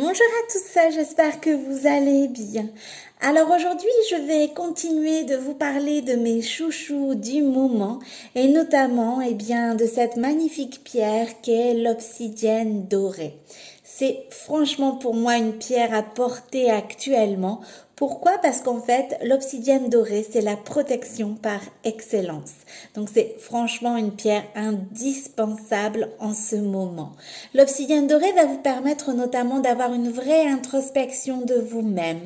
Bonjour à tous, j'espère que vous allez bien. Alors aujourd'hui, je vais continuer de vous parler de mes chouchous du moment et notamment de cette magnifique pierre qu'est l'obsidienne dorée. C'est franchement pour moi une pierre à porter actuellement. Pourquoi? Parce qu'en fait, l'obsidienne dorée, c'est la protection par excellence. Donc c'est franchement une pierre indispensable en ce moment. L'obsidienne dorée va vous permettre notamment d'avoir une vraie introspection de vous-même,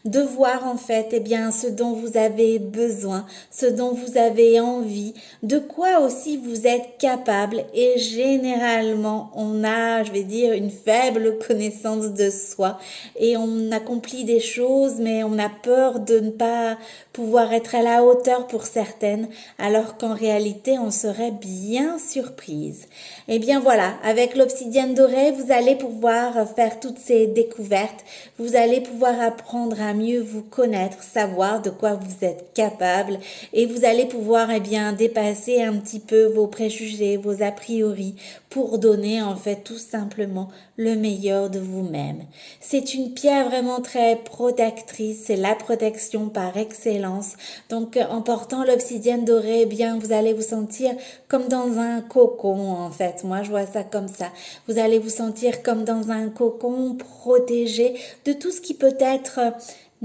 de voir en fait ce dont vous avez besoin, ce dont vous avez envie, de quoi aussi vous êtes capable et généralement on a, une faible connaissance de soi et on accomplit des choses mais on a peur de ne pas pouvoir être à la hauteur pour certaines alors qu'en réalité on serait bien surprise. Et bien voilà, avec l'obsidienne dorée, vous allez pouvoir faire toutes ces découvertes, vous allez pouvoir apprendre à mieux vous connaître, savoir de quoi vous êtes capable et vous allez pouvoir dépasser un petit peu vos préjugés, vos a priori pour donner en fait tout simplement le meilleur de vous-même. C'est une pierre vraiment très protectrice, c'est la protection par excellence. Donc en portant l'obsidienne dorée, vous allez vous sentir comme dans un cocon en fait. Moi je vois ça comme ça. Vous allez vous sentir comme dans un cocon protégé de tout ce qui peut être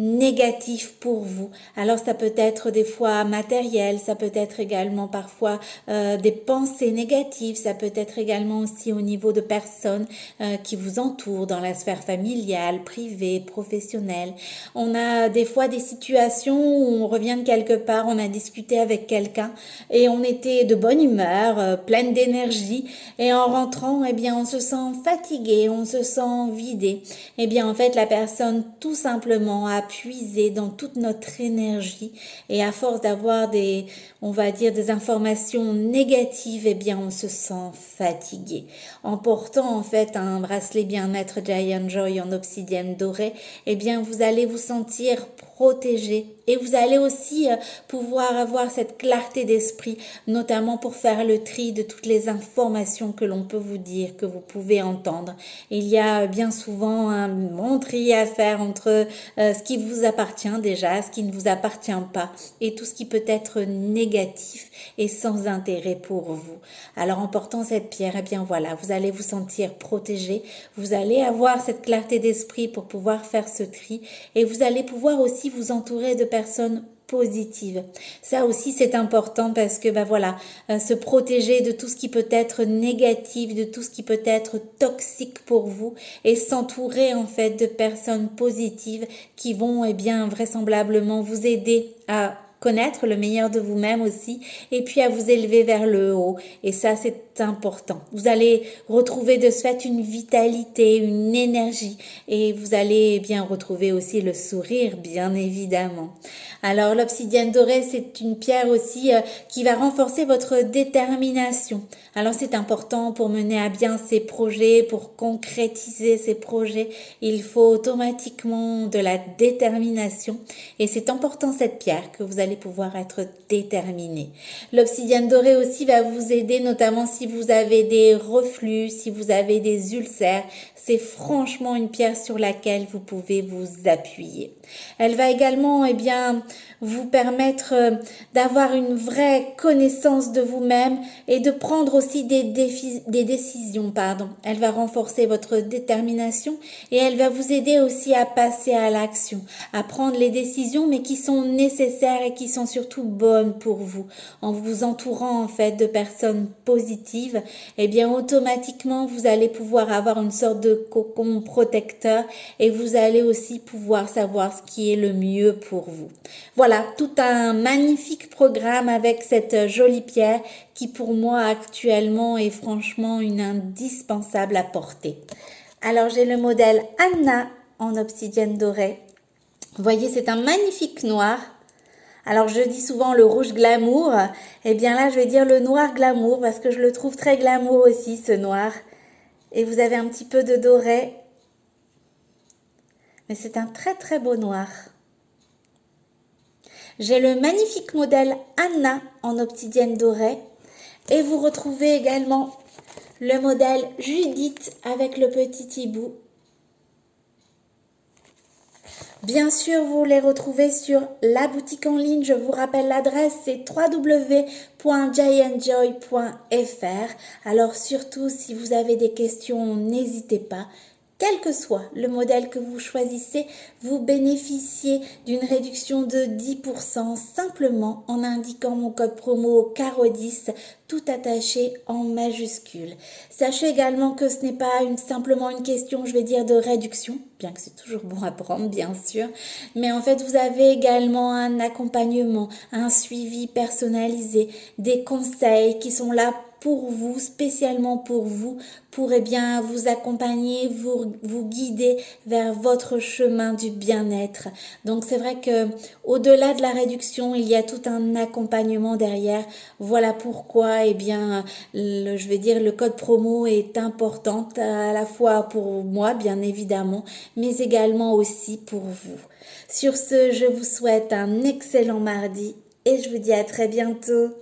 négatif pour vous. Alors ça peut être des fois matériel, ça peut être également parfois des pensées négatives, ça peut être également aussi au niveau de personnes qui vous entourent dans la sphère familiale, privée, professionnelle. On a des fois des situations où on revient de quelque part, on a discuté avec quelqu'un et on était de bonne humeur, pleine d'énergie et en rentrant, on se sent fatigué, on se sent vidé. En fait, la personne tout simplement a puisé dans toute notre énergie et à force d'avoir des informations négatives, on se sent fatigué. En portant en fait un bracelet bien-être Giant Joy en obsidienne dorée, vous allez vous sentir protégé et vous allez aussi pouvoir avoir cette clarté d'esprit, notamment pour faire le tri de toutes les informations que l'on peut vous dire, que vous pouvez entendre. Il y a bien souvent un bon tri à faire entre ce qui vous appartient déjà, ce qui ne vous appartient pas et tout ce qui peut être négatif et sans intérêt pour vous. Alors en portant cette pierre, vous allez vous sentir protégé, vous allez avoir cette clarté d'esprit pour pouvoir faire ce tri et vous allez pouvoir aussi vous entourer de personnes positives. Ça aussi c'est important parce que se protéger de tout ce qui peut être négatif, de tout ce qui peut être toxique pour vous et s'entourer en fait de personnes positives qui vont vraisemblablement vous aider à connaître le meilleur de vous-même aussi et puis à vous élever vers le haut et ça c'est important. Vous allez retrouver de ce fait une vitalité, une énergie et vous allez retrouver aussi le sourire bien évidemment. Alors l'obsidienne dorée c'est une pierre aussi qui va renforcer votre détermination. Alors c'est important pour mener à bien ces projets, pour concrétiser ces projets, il faut automatiquement de la détermination et c'est important cette pierre que vous allez pouvoir être déterminé. L'obsidienne dorée aussi va vous aider notamment si vous avez des reflux, si vous avez des ulcères, c'est franchement une pierre sur laquelle vous pouvez vous appuyer. Elle va également vous permettre d'avoir une vraie connaissance de vous-même et de prendre aussi des décisions. Elle va renforcer votre détermination et elle va vous aider aussi à passer à l'action, à prendre les décisions mais qui sont nécessaires et qui sont surtout bonnes pour vous. En vous entourant en fait de personnes positives, automatiquement vous allez pouvoir avoir une sorte de cocon protecteur et vous allez aussi pouvoir savoir ce qui est le mieux pour vous. Voilà, tout un magnifique programme avec cette jolie pierre qui pour moi actuellement est franchement une indispensable à porter. Alors j'ai le modèle Anna en obsidienne dorée. Vous voyez, c'est un magnifique noir. Alors je dis souvent le rouge glamour, là je vais dire le noir glamour parce que je le trouve très glamour aussi ce noir. Et vous avez un petit peu de doré, mais c'est un très très beau noir. J'ai le magnifique modèle Anna en obsidienne dorée et vous retrouvez également le modèle Judith avec le petit hibou. Bien sûr, vous les retrouvez sur la boutique en ligne. Je vous rappelle l'adresse, c'est www.jyenjoy.fr. Alors surtout, si vous avez des questions, n'hésitez pas. Quel que soit le modèle que vous choisissez, vous bénéficiez d'une réduction de 10% simplement en indiquant mon code promo CARO10 tout attaché en majuscule. Sachez également que ce n'est pas simplement une question, je vais dire, de réduction, bien que c'est toujours bon à prendre, bien sûr, mais en fait, vous avez également un accompagnement, un suivi personnalisé, des conseils qui sont là pour vous, spécialement pour bien vous accompagner, vous guider vers votre chemin du bien-être. Donc c'est vrai que au-delà de la réduction, il y a tout un accompagnement derrière. Voilà pourquoi bien je vais dire le code promo est important à la fois pour moi bien évidemment, mais également aussi pour vous. Sur ce, je vous souhaite un excellent mardi et je vous dis à très bientôt.